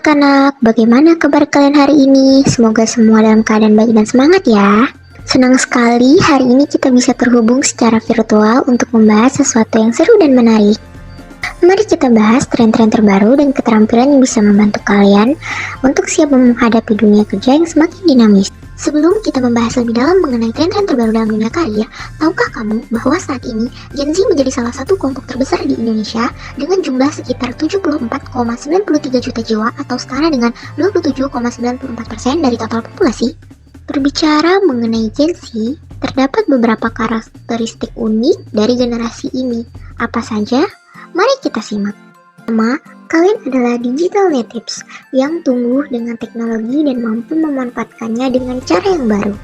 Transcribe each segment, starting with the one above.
anak-anak, bagaimana kabar kalian hari ini? Semoga semua dalam keadaan baik dan semangat ya. Senang sekali hari ini kita bisa terhubung secara virtual untuk membahas sesuatu yang seru dan menarik. Mari kita bahas tren-tren terbaru dan keterampilan yang bisa membantu kalian untuk siap menghadapi dunia kerja yang semakin dinamis. Sebelum kita membahas lebih dalam mengenai tren-tren terbaru dalam dunia kerja, tahukah kamu bahwa saat ini Gen Z menjadi salah satu kelompok terbesar di Indonesia dengan jumlah sekitar 74,93 juta jiwa atau setara dengan 27,94% dari total populasi? Berbicara mengenai Gen Z, terdapat beberapa karakteristik unik dari generasi ini. Apa saja? Mari kita simak. Pertama, kalian adalah digital natives yang tumbuh dengan teknologi dan mampu memanfaatkannya dengan cara yang baru.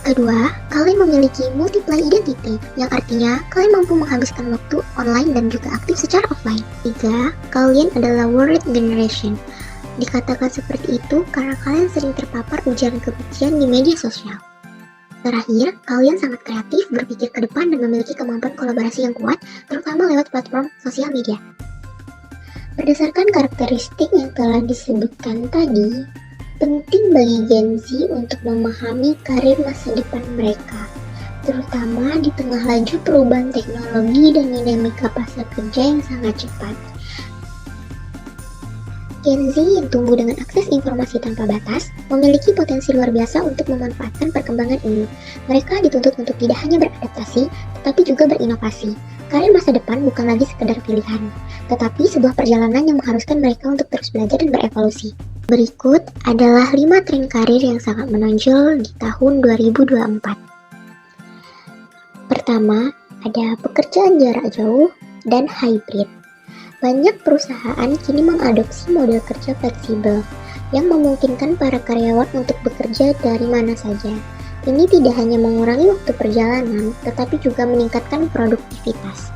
Kedua, kalian memiliki multiple identity, yang artinya kalian mampu menghabiskan waktu online dan juga aktif secara offline. Tiga, kalian adalah worried generation. Dikatakan seperti itu karena kalian sering terpapar ujaran kebencian di media sosial. Terakhir, kalian sangat kreatif, berpikir ke depan, dan memiliki kemampuan kolaborasi yang kuat, terutama lewat platform sosial media. Berdasarkan karakteristik yang telah disebutkan tadi, penting bagi Gen Z untuk memahami karir masa depan mereka, terutama di tengah laju perubahan teknologi dan dinamika pasar kerja yang sangat cepat. Gen Z yang tumbuh dengan akses informasi tanpa batas memiliki potensi luar biasa untuk memanfaatkan perkembangan ini. Mereka dituntut untuk tidak hanya beradaptasi, tetapi juga berinovasi. Karir masa depan bukan lagi sekedar pilihan, tetapi sebuah perjalanan yang mengharuskan mereka untuk terus belajar dan berevolusi. Berikut adalah 5 tren karir yang sangat menonjol di tahun 2024. Pertama, ada pekerjaan jarak jauh dan hybrid. Banyak perusahaan kini mengadopsi model kerja fleksibel yang memungkinkan para karyawan untuk bekerja dari mana saja. Ini tidak hanya mengurangi waktu perjalanan, tetapi juga meningkatkan produktivitas.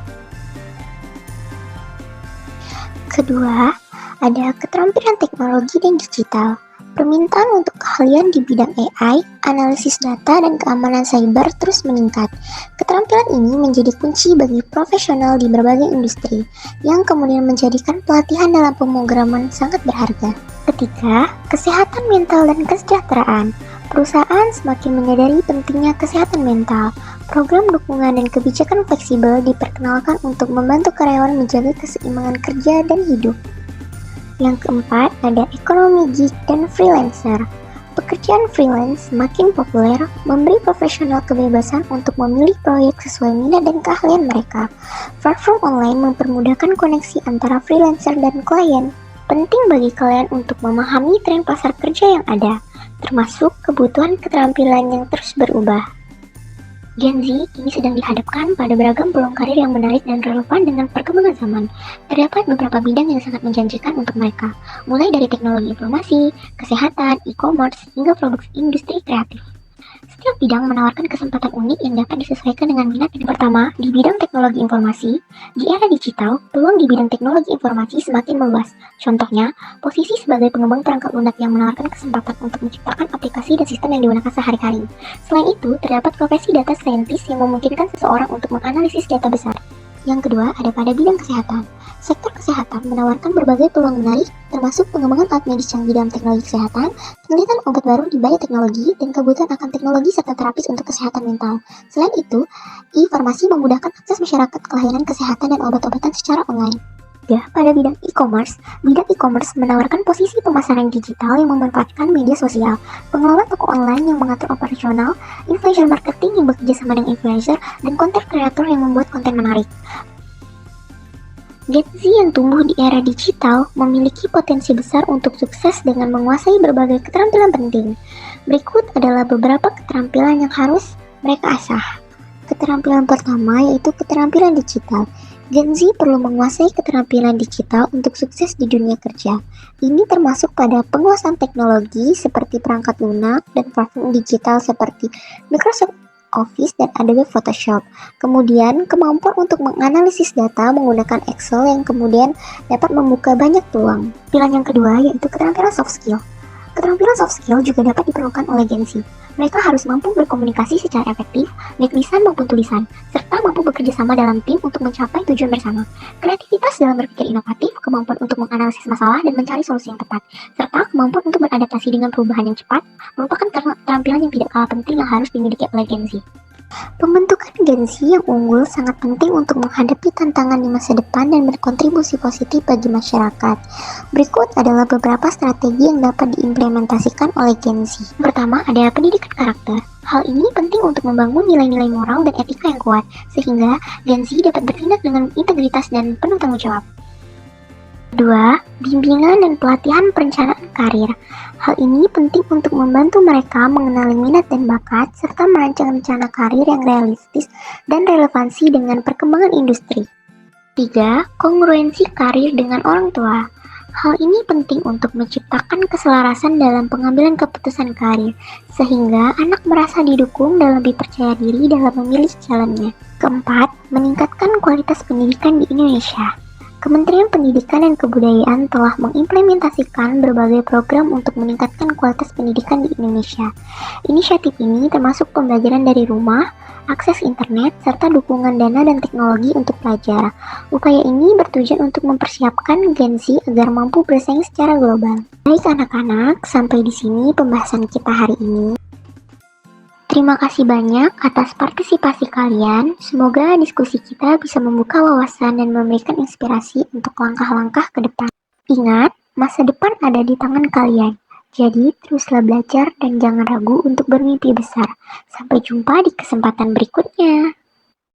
Kedua, ada keterampilan teknologi dan digital. Permintaan untuk keahlian di bidang AI, analisis data, dan keamanan cyber terus meningkat. Keterampilan ini menjadi kunci bagi profesional di berbagai industri, yang kemudian menjadikan pelatihan dalam pemrograman sangat berharga. Ketiga, kesehatan mental dan kesejahteraan. Perusahaan semakin menyadari pentingnya kesehatan mental. Program dukungan dan kebijakan fleksibel diperkenalkan untuk membantu karyawan menjaga keseimbangan kerja dan hidup. Yang keempat, ada ekonomi gig dan freelancer. Pekerjaan freelance semakin populer, memberi profesional kebebasan untuk memilih proyek sesuai minat dan keahlian mereka. Platform online mempermudahkan koneksi antara freelancer dan klien. Penting bagi kalian untuk memahami tren pasar kerja yang ada, termasuk kebutuhan keterampilan yang terus berubah. Gen Z kini sedang dihadapkan pada beragam peluang karir yang menarik dan relevan dengan perkembangan zaman. Terdapat beberapa bidang yang sangat menjanjikan untuk mereka, mulai dari teknologi informasi, kesehatan, e-commerce, hingga produk industri kreatif. Setiap bidang menawarkan kesempatan unik yang dapat disesuaikan dengan minat. Pertama, di bidang teknologi informasi, di era digital, peluang di bidang teknologi informasi semakin meluas. Contohnya, posisi sebagai pengembang perangkat lunak yang menawarkan kesempatan untuk menciptakan aplikasi dan sistem yang digunakan sehari-hari. Selain itu, terdapat profesi data scientist yang memungkinkan seseorang untuk menganalisis data besar. Yang kedua, ada pada bidang kesehatan. Sektor kesehatan menawarkan berbagai peluang menarik, termasuk pengembangan alat medis canggih dalam teknologi kesehatan, penelitian obat baru di bioteknologi, dan kebutuhan akan teknologi serta terapis untuk kesehatan mental. Selain itu, e-farmasi memudahkan akses masyarakat ke layanan kesehatan dan obat-obatan secara online. Ya, pada bidang e-commerce menawarkan posisi pemasaran digital yang memanfaatkan media sosial, pengelola toko online yang mengatur operasional, influencer marketing yang bekerja sama dengan influencer, dan konten kreator yang membuat konten menarik. Gen Z yang tumbuh di era digital memiliki potensi besar untuk sukses dengan menguasai berbagai keterampilan penting. Berikut adalah beberapa keterampilan yang harus mereka asah. Keterampilan pertama yaitu keterampilan digital. Gen Z perlu menguasai keterampilan digital untuk sukses di dunia kerja. Ini termasuk pada penguasaan teknologi seperti perangkat lunak dan platform digital seperti Microsoft Office dan Adobe Photoshop. Kemudian, kemampuan untuk menganalisis data menggunakan Excel yang kemudian dapat membuka banyak peluang. Pilihan yang kedua yaitu keterampilan soft skill. Keterampilan soft skill juga dapat diperlukan oleh Gen Z. Mereka harus mampu berkomunikasi secara efektif, baik lisan maupun tulisan, serta mampu bekerja sama dalam tim untuk mencapai tujuan bersama. Kreativitas dalam berpikir inovatif, kemampuan untuk menganalisis masalah dan mencari solusi yang tepat, serta kemampuan untuk beradaptasi dengan perubahan yang cepat, merupakan keterampilan yang tidak kalah penting yang harus dimiliki oleh Gen Z. Pembentukan Gen Z yang unggul sangat penting untuk menghadapi tantangan di masa depan dan berkontribusi positif bagi masyarakat. Berikut adalah beberapa strategi yang dapat diimplementasikan oleh Gen Z. Pertama, ada pendidikan karakter. Hal ini penting untuk membangun nilai-nilai moral dan etika yang kuat, sehingga Gen Z dapat bertindak dengan integritas dan penuh tanggung jawab. Kedua, bimbingan dan pelatihan perencanaan karir. Hal ini penting untuk membantu mereka mengenali minat dan bakat, serta merancang rencana karir yang realistis dan relevansi dengan perkembangan industri. Tiga, kongruensi karir dengan orang tua. Hal ini penting untuk menciptakan keselarasan dalam pengambilan keputusan karir, sehingga anak merasa didukung dan lebih percaya diri dalam memilih jalannya. Keempat, meningkatkan kualitas pendidikan di Indonesia. Kementerian Pendidikan dan Kebudayaan telah mengimplementasikan berbagai program untuk meningkatkan kualitas pendidikan di Indonesia. Inisiatif ini termasuk pembelajaran dari rumah, akses internet, serta dukungan dana dan teknologi untuk pelajar. Upaya ini bertujuan untuk mempersiapkan Gen Z agar mampu bersaing secara global. Baik anak-anak, sampai di sini pembahasan kita hari ini. Terima kasih banyak atas partisipasi kalian. Semoga diskusi kita bisa membuka wawasan dan memberikan inspirasi untuk langkah-langkah ke depan. Ingat, masa depan ada di tangan kalian. Jadi, teruslah belajar dan jangan ragu untuk bermimpi besar. Sampai jumpa di kesempatan berikutnya.